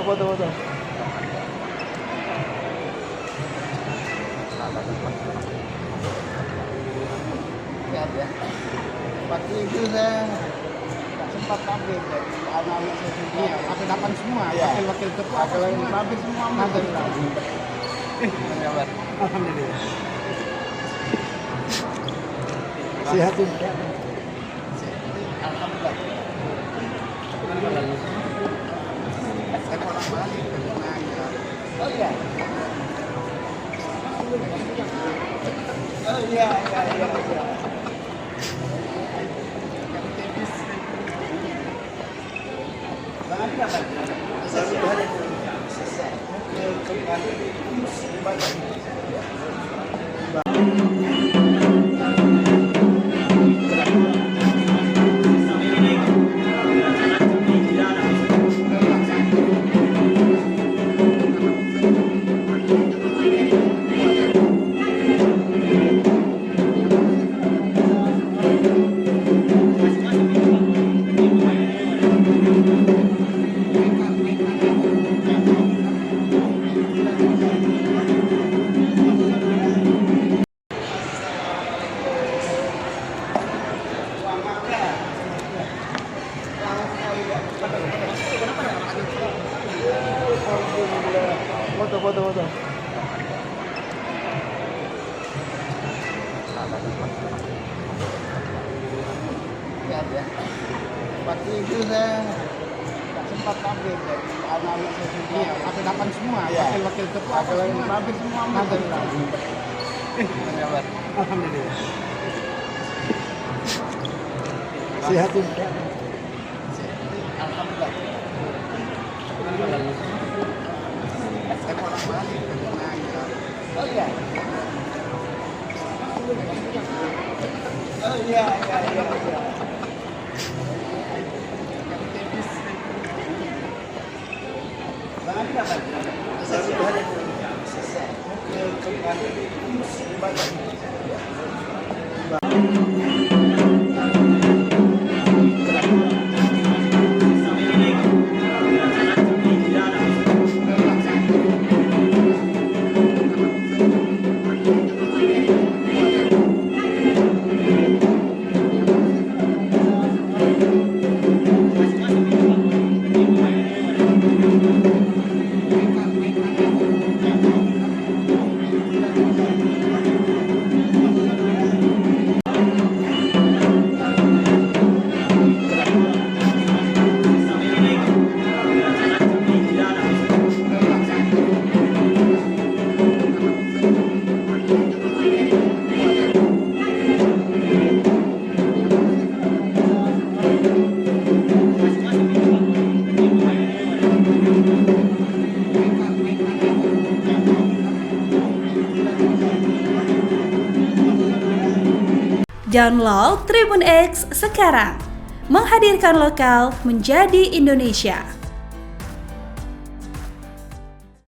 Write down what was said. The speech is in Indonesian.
foto. Lihat ya. Waktu itu saya nggak sempat tampil dari anak-anak saya semua. Iya, ada 8 semua. Iya. Wakil-wakil ketua, tampil semua. Kabar. Alhamdulillah. Sehat juga. Alhamdulillah. Saya orang Bali, oh iya. Oh iya. Bang Adi apa? Foto. Lihat ya. Waktu itu saya nggak sempat tampil dari anak-anak saya semua. Iya, ada 8 semua. Iya. Wakil-wakil ketua, tampil semua. Kabar. Alhamdulillah. Sehat juga. Alhamdulillah. Saya orang Bali, oh iya. Oh iya. Bang Adi apa? Download Tribun X sekarang, menghadirkan lokal menjadi Indonesia.